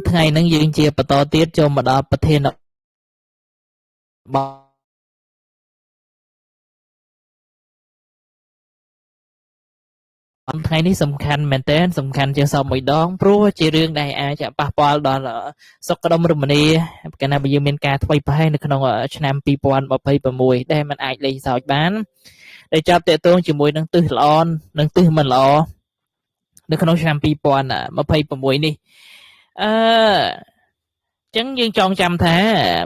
ថ្ងៃហ្នឹងយើងជាបន្តទៀតចូលមកដល់ប្រធានបទថ្ងៃនេះសំខាន់មែនទែនសំខាន់ជាងសពមួយដងព្រោះជារឿងដែលអាចប៉ះពាល់ដល់សុខដុមរមនាកាលណាបើយើងមានការធ្វេសប្រហែសនៅក្នុងឆ្នាំ2026ដែលมันអាចលេងសើចបានដែលចាប់តាក់ទងជាមួយនឹងទិសល្អនិងទិសមិនល្អនៅក្នុងឆ្នាំ2026នេះអឺចឹងយើងចងចាំថា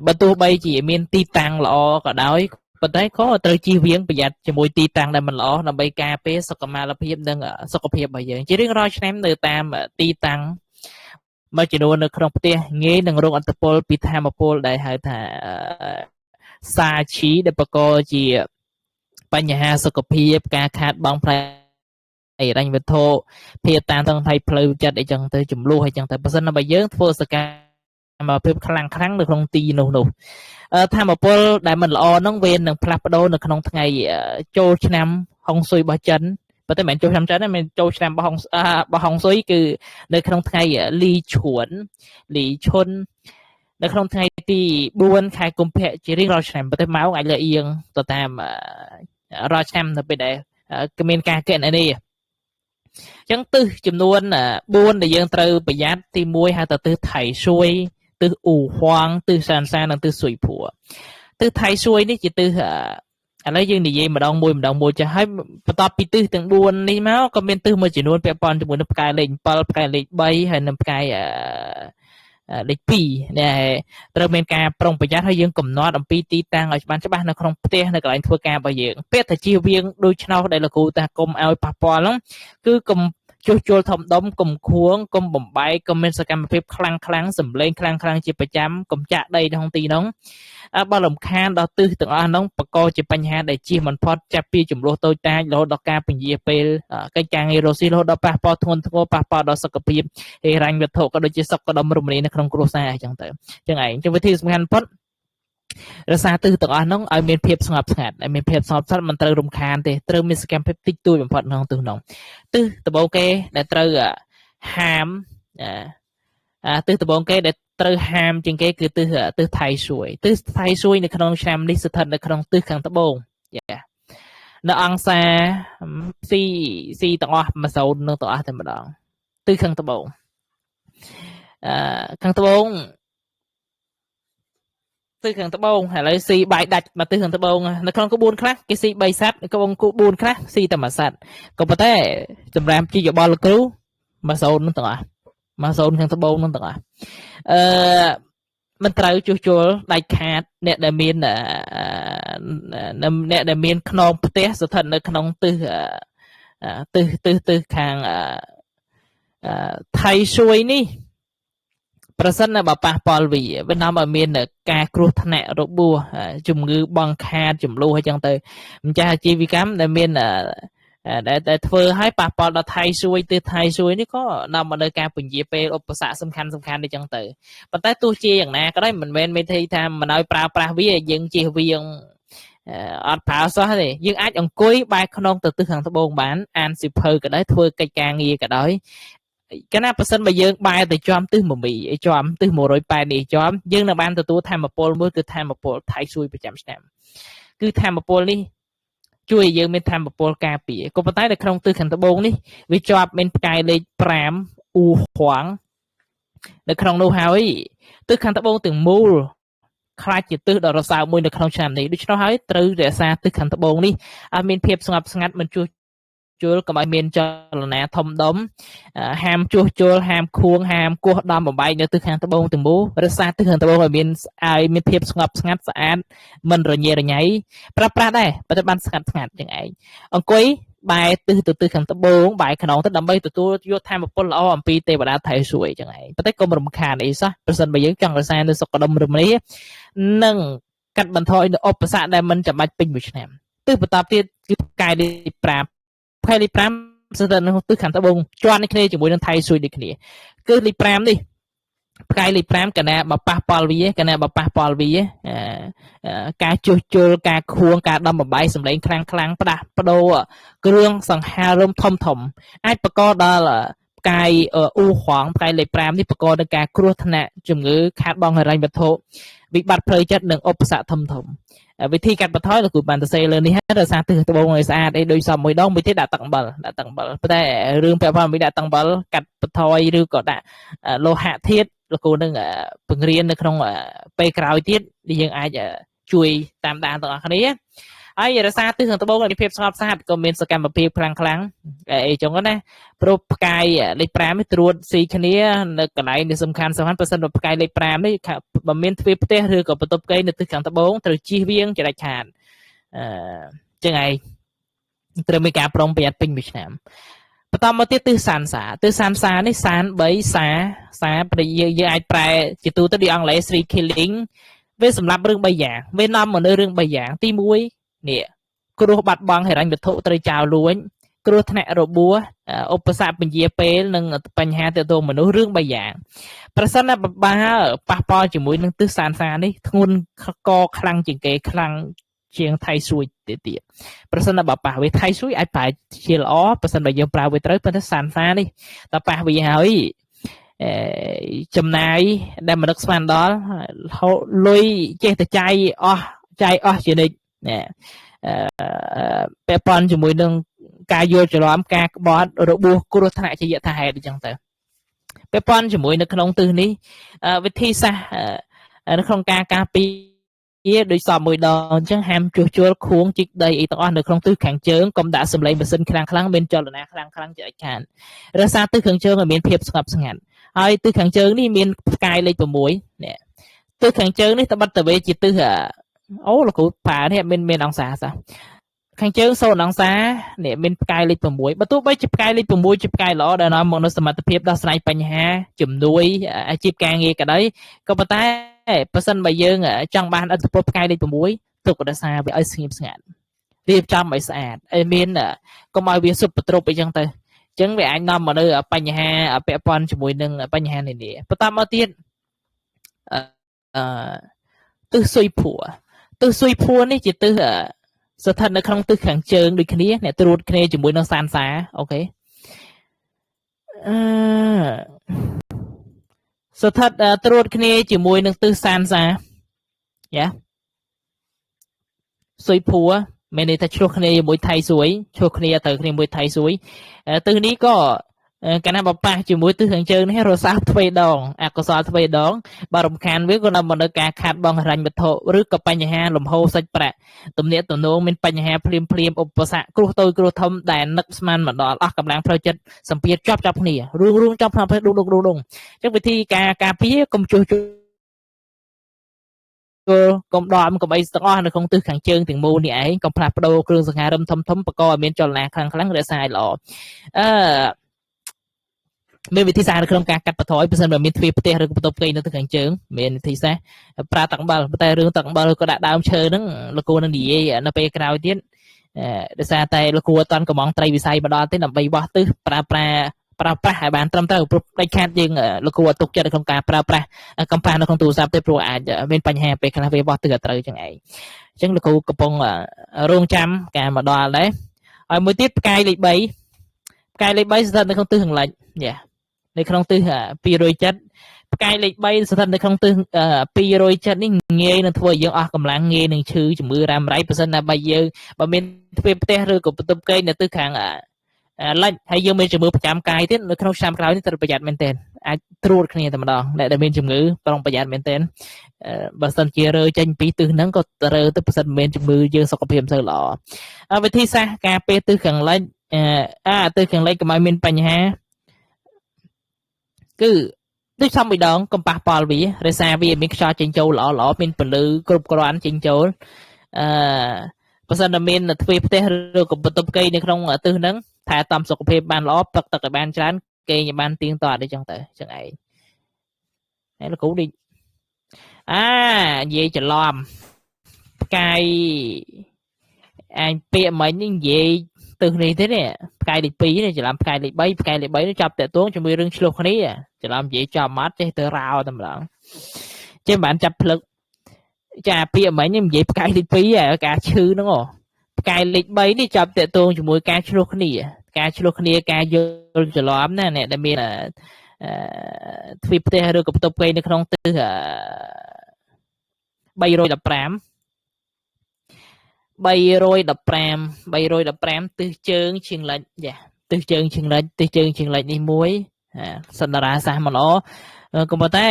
បើទោះបីជាមានទីតាំងល្អក៏ដោយប៉ុន្តែក៏ត្រូវជៀសវាងប្រយ័ត្នជាមួយទីតាំងដែលមិនល្អដើម្បីការពារសុខុមាលភាពនិងសុខភាពរបស់យើងជារៀងរាល់ឆ្នាំនៅតាមទីតាំងមួយចំនួននៅក្នុងផ្ទះងាយនឹងរងឥទ្ធិពលពីធម្មពលដែលហៅថាសាឈីដែលបង្កជាបញ្ហាសុខភាពការខាតបង់ផ្នែកហិរញ្ញវត្ថុភាពតានតឹងផ្នែកផ្លូវចិត្តអីចឹងទៅចំនួនអីចឹងទៅបើសិនបើយើងធ្វើសកម្មភាពខ្លាំងនៅក្នុងទីនោះធម្មពលដែលមិនល្អហ្នឹងវានឹងផ្លាស់ប្ដូរនៅក្នុងថ្ងៃចូលឆ្នាំហុងស៊ុយរបស់ចិនប៉ុន្តែមិនចូលឆ្នាំចិនទេមិនចូលឆ្នាំរបស់ហុងស៊ុយគឺនៅក្នុងថ្ងៃលីឈួននៅក្នុងថ្ងៃទី4ខែកុម្ភៈជារៀងរាល់ឆ្នាំប៉ុន្តែម៉ោងអាចលើអៀងទៅតាមរាល់ឆ្នាំនៅពេលដែលគឺមានការកណនាអញ្ចឹងទិសចំនួន4ដែលយើងត្រូវប្រយ័ត្នទី1ហៅថាទិសថៃស៊ុយទិសអ៊ូហួងទិសសានសានិងទិសស៊ុយភួរទិសថៃស៊ុយនេះជាទិសឥឡូវយើងនិយាយម្ដងមួយចាស់ហើយបន្ទាប់ពីទិសទាំង4នេះមកក៏មានទិសមួយចំនួនពាក់ព័ន្ធជាមួយនឹងផ្កាយលេខ7ផ្កាយលេខ3ហើយនិងផ្កាយលេខ2នេះត្រូវមានការប្រុងប្រយ័ត្នហើយយើងកំណត់អំពីទីតាំងឲ្យច្បាស់នៅក្នុងផ្ទះនៅកន្លែងធ្វើការរបស់យើងពាក្យថាជៀសវាងដូចឆ្នោតដែលលោកគ្រូតាគុំឲ្យប៉ះពាល់ហ្នឹងគឺកុំជួសជុលធំដុំកុំខួងកុំបំបែកកុំមានសកម្មភាពខ្លាំងសម្លេងខ្លាំងជាប្រចាំកុំចាក់ដីក្នុងទីនោះបើរំខានដល់ទិសទាំងអស់ហ្នឹងបង្កជាបញ្ហាដែលជៀសមិនផុតចាប់ពីចំនួនតូចតាចរហូតដល់ការពញាពេលកិច្ចការងាររស់ស៊ីរហូតដល់ប៉ះពាល់ធ្ងន់ធ្ងរប៉ះពាល់ដល់សុខភាពហិរញ្ញវត្ថុក៏ដូចជាសុខដុមរមនានៅក្នុងគ្រួសារអញ្ចឹងទៅចឹងឯងជាវិធីសំខាន់ផុតរក្សាទិសទាំងអស់ហ្នឹងឲ្យមានភាពស្ងប់ស្ងាត់ឲ្យមានភាពស្ងប់ស្ងាត់មិនត្រូវរំខានទេត្រូវមានសកម្មភាពតិចតួចបំផុតក្នុងទិសហ្នឹងទិសដំបូងគេដែលត្រូវហាមទិសដំបូងគេដែលត្រូវហាមជាងគេគឺទិសថៃស៊ុយទិសថៃស៊ុយនៅក្នុងឆ្នាំនេះស្ថិតនៅក្នុងទិសខាងត្បូងនៅអង្សាស៊ីទាំងអស់មួយសូននឹងទាំងអស់តែម្ដងទិសខាងត្បូងខាងត្បូងទិសខាងត្បូងឥឡូវស៊ីបាយដាច់មកទិសខាងត្បូងនៅក្នុងក្បួនខ្លះគេស៊ី3សត្វក្បួនខ្លះស៊ីតែមួយសត្វក៏ប៉ុន្តែសម្រាប់ជាយោបល់លោកគ្រូមួយសូននឹងទាំងអស់មួយសូនខាងត្បូងនឹងទាំងអស់មិនត្រូវជួសជុលដាច់ខាតអ្នកដែលមានខ្នងផ្ទះស្ថិតនៅក្នុងទិសខាងថៃស៊ុយនេះប្រសិនបើប៉ះពាល់វានាំឲ្យមានការគ្រោះថ្នាក់របួសជំងឺបង់ខាតចំនួនអញ្ចឹងទៅម្ចាស់អាជីវកម្មដែលមានដែលធ្វើឲ្យប៉ះពាល់ដល់ថៃស៊ុយទិសថៃស៊ុយនេះក៏នាំមកនៅការពន្យាពេលឧបសគ្គសំខាន់អញ្ចឹងទៅប៉ុន្តែទោះជាយ៉ាងណាក៏ដោយមិនមែនមានន័យថាមិនឲ្យប្រើប្រាស់វាយើងជៀសវាងអត់ប្រើសោះទេយើងអាចអង្គុយបែរខ្នងទៅទិសខាងត្បូងបានអានសិភៅក៏ដោយធ្វើកិច្ចការងារក៏ដោយកាលណាប្រសិនបើយើងបែរទៅចំទិសមមីចំទិស180នេះចំយើងនឹងបានទទួលធម្មពលមួយគឺធម្មពលថៃស៊ុយប្រចាំឆ្នាំគឺធម្មពលនេះជួយឲ្យយើងមានធម្មពលការពារក៏ប៉ុន្តែនៅក្នុងទិសខាងត្បូងនេះវាជាប់មានផ្កាយលេខ5អ៊ូហួងនៅក្នុងនោះហើយទិសខាងត្បូងទាំងមូលខ្លាចជាទិសដ៏រសើបមួយនៅក្នុងឆ្នាំនេះដូច្នោះហើយត្រូវរក្សាទិសខាងត្បូងនេះឲ្យមានភាពស្ងប់ស្ងាត់មិនជួសជុលកុំឲ្យមានចលនាធំដុំហាមជួសជុលហាមខួងហាមគោះដំបំបែកនៅទិសខាងត្បូងទាំងមូលរក្សាទិសខាងត្បូងឲ្យមានភាពស្ងប់ស្ងាត់ស្អាតមិនរញ៉េរញ៉ៃប្រើប្រាស់ដែរប៉ុន្តែបានស្ងាត់យ៉ាងឯងអង្គុយបែរទិសទៅទិសខាងត្បូងបែរខ្នងទៅដើម្បីទទួលយកធម៌ពលល្អអំពីទេវតាថៃស៊ុយយ៉ាងឯងប៉ុន្តែកុំរំខានអីសោះប្រសិនបើយើងចង់រក្សានៅសុខដុមរមនានិងកាត់បន្ថយនៅឧបសគ្គដែលមិនចាំបាច់ពេញមួយឆ្នាំទិសបន្តទៀតគឺផ្កាយលេខ5ផ្កាយលេខ5ស្ថិតនៅទិសខាងត្បូងជាប់នេះគ្នាជាមួយនឹងថៃស៊ុយដូចគ្នាគឺលេខ5នេះផ្កាយលេខ5កណាបើប៉ះពាល់វាការជួសជុលការខួងការដំបំបែកសម្លេងខ្លាំងផ្ដាស់ប្ដូរគ្រឿងសង្ហារឹមធំអាចបង្កដល់ផ្ កាយអ៊ូហងផ្កាយលេខ5នេះបង្កនឹងការគ្រោះថ្នាក់ជំងឺខាតបង់ហិរញ្ញវត្ថុវិបត្តិផ្លូវចិត្តនិងឧបសគ្គធំវិធីកាត់បន្ថយលោកគ្រូបានទៅសេលើនេះហើយដោយសារទិសត្បូងឲ្យស្អាតអីដូចសមមួយដងមួយទៀតដាក់ទឹកអំបិលប៉ុន្តែរឿងពាក់ព័ន្ធមួយដាក់ទឹកអំបិលកាត់បន្ថយឬក៏ដាក់លោហៈធាតុលោកគ្រូនឹងបង្រៀននៅក្នុងពេលក្រោយទៀតដែលយើងអាចជួយតាមដានទាំងអស់គ្នាហើយរសារទិសខាងត្បូងមានភាពស្ងប់ស្ងាត់ក៏មានសកម្មភាពខ្លាំងអីចឹងណាព្រោះផ្កាយលេខ5នេះត្រួតស៊ីគ្នានៅកន្លែងនេះសំខាន់ប្រសិនបើផ្កាយលេខ5នេះបើមានទ្វារផ្ទះឬក៏បន្ទប់កេរនៅទិសខាងត្បូងត្រូវជៀសវាងចរិតខាតចឹងឯងត្រូវមានការប្រុងប្រយ័ត្នពេញមួយឆ្នាំបន្តមកទៀតទិសសានសានេះសាន3សាប្រយើងអាចប្រែជាទូទៅដូចអង់គ្លេស three killing វាសម្រាប់រឿង3យ៉ាងវានាំមកនៅរឿង3យ៉ាងទី1នេះគ្រោះបាត់បង់ហិរញ្ញវត្ថុត្រូវចោលលួចគ្រោះថ្នាក់របួសឧបសគ្គពញាពេលនិងបញ្ហាទាក់ទងមនុស្សរឿង3យ៉ាងប្រសិនបើប៉ះពាល់ជាមួយនឹងទិសសានសានេះធ្ងន់កខ្លាំងជាងគេខ្លាំងជាងថៃសួយទៀតប្រសិនបើប៉ះវាថៃសួយអាចប្រែជាល្អប្រសិនបើយើងប្រើវាត្រូវប៉ុន្តែសានសានេះតើប៉ះវាហើយចំណាយដែលមិននឹកស្មានដល់លុយចេះតែចាយអស់ជានិច្ចពាក់ព័ន្ធជាមួយនឹងការយល់ច្រឡំការក្បត់របួសគ្រោះថ្នាក់ជាយថាហេតុអញ្ចឹងទៅពាក់ព័ន្ធជាមួយនៅក្នុងទិសនេះវិធីសាស្ត្រនៅក្នុងការការពារដោយសមមួយដងអញ្ចឹងហាមជួសជុលខួងជីកដីអីទាំងអស់នៅក្នុងទិសខាងជើងកុំដាក់សម្លេងម៉ាស៊ីនខ្លាំងមានចលនាខ្លាំងជាអាចខានរក្សាទិសខាងជើងឲ្យមានភាពស្ងប់ស្ងាត់ហើយទិសខាងជើងនេះមានផ្កាយលេខ6នេះទិសខាងជើងនេះត្បិតតែវាជាទិសអូលោកគ្រូប៉ានេះមានអង្សាសោះខាងជើង0អង្សានេះមានផ្កាយលេខ6បើទោះបីជាផ្កាយលេខ6ជាផ្កាយល្អដែលនាំមកនូវសមត្ថភាពដោះស្រាយបញ្ហាជំនួយអាជីពការងារក៏ដោយក៏ប៉ុន្តែបើសិនបើយើងចង់បានឥទ្ធិពលផ្កាយលេខ6ទុករក្សាវាឲ្យស្ងៀមស្ងាត់រៀបចំឲ្យស្អាតឲ្យមានកុំឲ្យវាសុបទ្រពអីចឹងទៅអញ្ចឹងវាអាចនាំមកនៅបញ្ហាពាក់ព័ន្ធជាមួយនឹងបញ្ហានេះបន្តមកទៀតទិសស៊ុយភួរនេះជាទិសស្ថិតនៅក្នុងទិសខាងជើងដូចគ្នាអ្នកត្រួតគ្នាជាមួយនឹងសានសាអូខេស្ថិតត្រួតគ្នាជាមួយនឹងទិសសានសាយ៉ាស៊ុយភួរមានន័យថាឆ្លោះគ្នាជាមួយថៃសួយឆ្លោះគ្នាទៅគ្នាមួយថៃសួយទិសនេះក៏កាលណាបប៉ះជាមួយទិសខាងជើងនេះរសាទ្វេដងអកុសលទ្វេដងបើរំខានវាក៏នាំមកនៅការខាតបង់ហិរញ្ញវត្ថុឬក៏បញ្ហាលំហូរសាច់ប្រាក់ទំនាក់ទំនងមានបញ្ហាភ្លាមឧបសគ្គគ្រោះតូចគ្រោះធំដែលនឹកស្មានមកដល់អស់កម្លាំងផ្លូវចិត្តសម្ពាធជាប់គ្នារួមចំផ្នែកផ្លេដងអញ្ចឹងវិធីការពារកុំជួសជុលកុំដកកុំអីទាំងអស់នៅក្នុងទិសខាងជើងទាំងមូលនេះឯងកុំផ្លាស់ប្ដូរគ្រឿងសង្ហារិមធំបង្កឲ្យមានចលនាខ្លាំងរក្សាឲ្យល្អមានវិធីសាស្ត្រនៅក្នុងការកាត់បន្ថយបើមិនមានទ្វារផ្ទះឬបន្ទប់កេរនៅទិសខាងជើងមានវិធីសាស្ត្រប្រើទឹកអំបិលតែរឿងទឹកអំបិលក៏ដាក់ដើមឈើហ្នឹងលោកគួរនឹងនិយាយនៅពេលក្រោយទៀតដោយសារតែលោកគួរអត់តាន់កំងត្រីវិស័យមកដល់ទេដើម្បីវាស់ទិសប្រើប្រាស់ឲ្យបានត្រឹមត្រូវព្រោះដាច់ខាតយើងលោកគួរអត់ទុកចិត្តក្នុងការប្រើប្រាស់កំប៉ាស់នៅក្នុងទូរស័ព្ទទេព្រោះអាចមានបញ្ហាពេលខ្លះវាវាស់ទិសអត់ត្រូវចឹងឯងអញ្ចឹងលោកគួរកំពុងរងចាំការមកដល់ដែរហើយមួយទៀតផ្កាយលេខ3ស្ថិតនៅក្នុងទិសខាងលិចនៅក្នុងទិស270ផ្កាយលេខ3ស្ថិតនៅក្នុងទិស270នេះងាយនឹងធ្វើឲ្យយើងអស់កម្លាំងងាយនឹងឈឺជំងឺរ៉ាំរ៉ៃបើសិនណាបើមានទ្វារផ្ទះឬក៏បន្ទប់កេរនៅទិសខាងលិចហើយយើងមានជំងឺប្រចាំកាយទៀតនៅក្នុងឆ្នាំក្រោយនេះត្រូវប្រយ័ត្នមែនទែនអាចត្រួតគ្នាតែម្ដងអ្នកដែលមានជំងឺប្រុងប្រយ័ត្នមែនទែនបើសិនជារើចេញពីទិសហ្នឹងក៏រើទៅបើសិនមានជំងឺយើងសុខភាពមិនសូវល្អវិធីសាស្ត្រការពារទិសខាងលិចទិសខាងលិចកុំឲ្យមានបញ្ហាគឺដូចសំមួយដងកុំប៉ះពាល់វារសារវាមានខ្យល់ចេញចូលល្អមានពន្លឺគ្រប់គ្រាន់ចេញចូលបើសិនតែមានទ្វារផ្ទះឬក៏បន្ទប់កេរនៅក្នុងទិសហ្នឹងថែទាំសុខភាពបានល្អទឹកឲ្យបានច្រើនគេងឲ្យបានទៀងទាត់អីចឹងទៅចឹងឯងហើយលោកគ្រូនេះនិយាយច្រឡំផ្កាយអញពាក្យមិញនេះនិយាយទិសនេះទេនេះផ្កាយលេខ2នេះច្រឡំផ្កាយលេខ3ផ្កាយលេខ3នេះចាប់តាក់ទងជាមួយរឿងឆ្លោះគ្នាច្រឡំនិយាយចំអត់ចេះទៅរោតែម្ដងចេះបានចាប់ភ្លឹកចាពាក្យមិញនេះនិយាយផ្កាយលេខ2ការឈឺហ្នឹងផ្កាយលេខ3នេះចាប់តាក់ទងជាមួយការឆ្លោះគ្នា ការឆ្លោះគ្នាការយល់ច្រឡំណាអ្នកដែលមានទ្វីបផ្ទះឬក៏បន្ទប់គេនៅក្នុងទិស315 ទិសជើងជាងលិចយ៉ាទិសជើងជាងលិចនេះមួយសន្តារាសាស្ត្រមិនល្អក៏ប៉ុន្តែ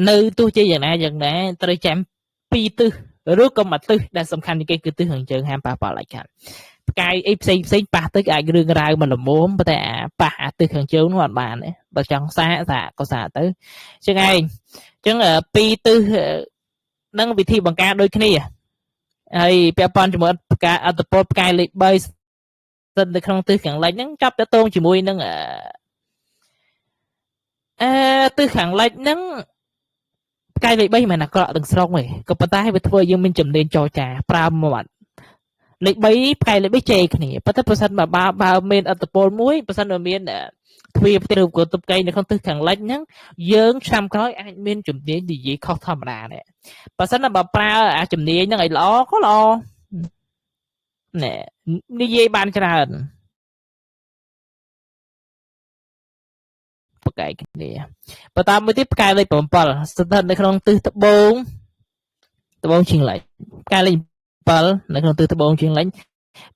នៅទោះជាយ៉ាងណាត្រូវចាំ2ទិសឬក៏មួយទិសដែលសំខាន់ជាងគេគឺទិសខាងជើងហាមប៉ះពាល់ដាច់ខាតផ្កាយអីផ្សេងប៉ះទៅអាចរឿងរ៉ាវមិនល្មមប៉ុន្តែប៉ះទិសខាងជើងនោះអត់បានទេបើចង់សាក៏សាទៅចឹងឯងចឹង2ទិសនឹងវិធីបង្ការដូចគ្នាហើយពាក់ព័ន្ធជាមួយផ្កាអត្តពលផ្កាយលេខ3ស្ថិតនៅក្នុងទិសខាងលិចហ្នឹងចាប់តតងជាមួយនឹងទិសខាងលិចហ្នឹងផ្កាយលេខ3មិនមែនអាក្រក់ទាំងស្រុងទេក៏ប៉ុន្តែវាធ្វើយើងមានជំនាញចរចាប្រើមាត់លេខ3ផ្កាយលេខ3ជេរគ្នាប៉ុន្តែប្រសិនបើមានអត្តពលមួយប្រសិនបើមានទ្វារផ្ទះឬក៏ទប់កៃនៅក្នុងទិសខាងលិចហ្នឹងយើងឆ្នាំក្រោយអាចមានជំនាញនិយាយខុសធម្មតាដែរបើសិនបើប្រើអាជំនាញហ្នឹងឲ្យល្អក៏ល្អណែនិយាយបានច្រើនផ្កាយគ្នាបន្តមួយទៀតផ្កាយលេខ7ស្ថិតនៅក្នុងទិសត្បូងជាងលិចផ្កាយលេខ7នៅក្នុងទិសត្បូងជាងលិច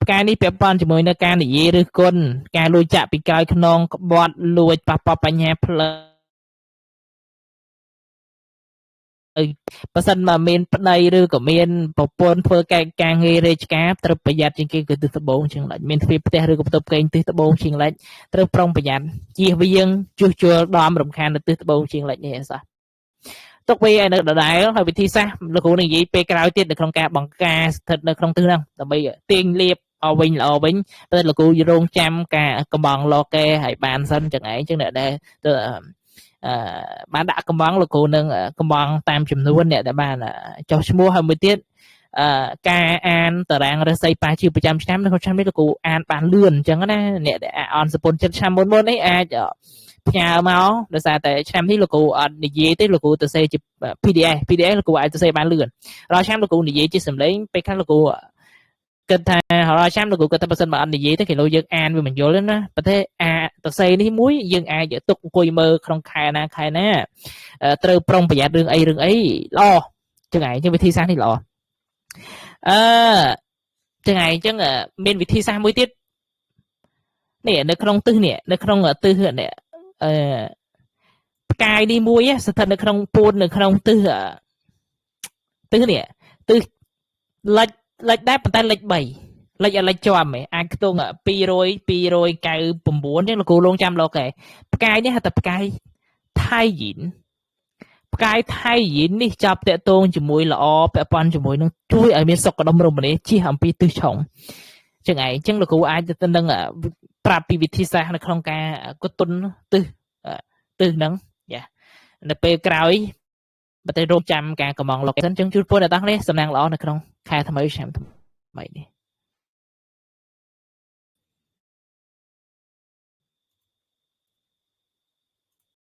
ផ្កាយនេះពាក់ព័ន្ធជាមួយនឹងការនិយាយឬគុណការលួចចាក់ពីក្រោយខ្នងក្បត់លួចប៉ះពាល់បញ្ហាផ្លូវបើសិនមកមានប្តីឬក៏មានប្រពន្ធធ្វើការងាររាជការត្រូវប្រយ័ត្នជាងគេគឺទិសត្បូងជាងលិចមានទ្វារផ្ទះឬក៏បន្ទប់គេងទិសត្បូងជាងលិចត្រូវប្រុងប្រយ័ត្នជៀសវាងជួសជុលដំរំខាននៅទិសត្បូងជាងលិចនេះឯសោះទុកវាឲ្យនៅដដែលហើយវិធីសាស្ត្រលោកគ្រូនឹងនិយាយពេលក្រោយទៀតនៅក្នុងការបង្ការស្ថិតនៅក្នុងទិសហ្នឹងដើម្បីទាញលាបល្អវិញតែលោកគ្រូរងចាំការកំងលោកេឲ្យបានសិនចឹងឯងចឹងអ្នកដែលទៅបានដាក់កំងលោកគ្រូនឹងកំងតាមចំនួនអ្នកដែលបានចុះឈ្មោះហើយមួយទៀតការអានតារាងរស័យប៉ាជាប្រចាំឆ្នាំនៅក្នុងឆ្នាំនេះលោកគ្រូអានបានលឿនអញ្ចឹងណាអ្នកដែលអនសពុនចិត្តឆ្នាំមុននេះអាចផ្ញើមកដោយសារតែឆ្នាំនេះលោកគ្រូអត់និយាយទេលោកគ្រូទៅសេជា PDF លោកគ្រូអាចទៅសេបានលឿនរាល់ឆ្នាំលោកគ្រូនិយាយជាសំឡេងពេលខ្លះលោកគ្រូគិតថារាល់ឆ្នាំលោកគ្រូគិតថាបើសិនបើអត់និយាយទេគេលោកយើងអានវាមិនយល់ទេណាប៉ុន្តែទៅសេនេះមួយយើងអាចទុកអង្គុយមើលក្នុងខែណាត្រូវប្រុងប្រយ័ត្នរឿងអីល្អចឹងឯងវិធីសាស្ត្រនេះល្អចឹងឯងចឹងមានវិធីសាស្ត្រមួយទៀតនេះនៅក្នុងទិសនេះនៅក្នុងទិសនេះផ្កាយនេះមួយស្ថិតនៅក្នុងពួននៅក្នុងទិសនេះទិសលិចដែរប៉ុន្តែលិច3លិចឲ្យលិចជាប់ឯងអាចខ្ទង់299ចឹងលោកគ្រូលងចាំលោកឯងផ្កាយនេះហៅថាផ្កាយថៃយីននេះចាប់តាក់ទងជាមួយល្អពាក់ព័ន្ធជាមួយនឹងជួយឲ្យមានសុខដុមរមនាជិះអំពីទិសឆុងចឹងឯងចឹងលោកគ្រូអាចទៅនឹងប្រាប់ពីវិធីសាស្ត្រនៅក្នុងការកត់ទុនទិសហ្នឹងយ៉ានៅពេលក្រោយបើតែរងចាំការកំង location ចឹងជួបពលអ្នកទាំងនេះសំណាងល្អនៅក្នុងខែថ្មីឆ្នាំថ្មីនេះ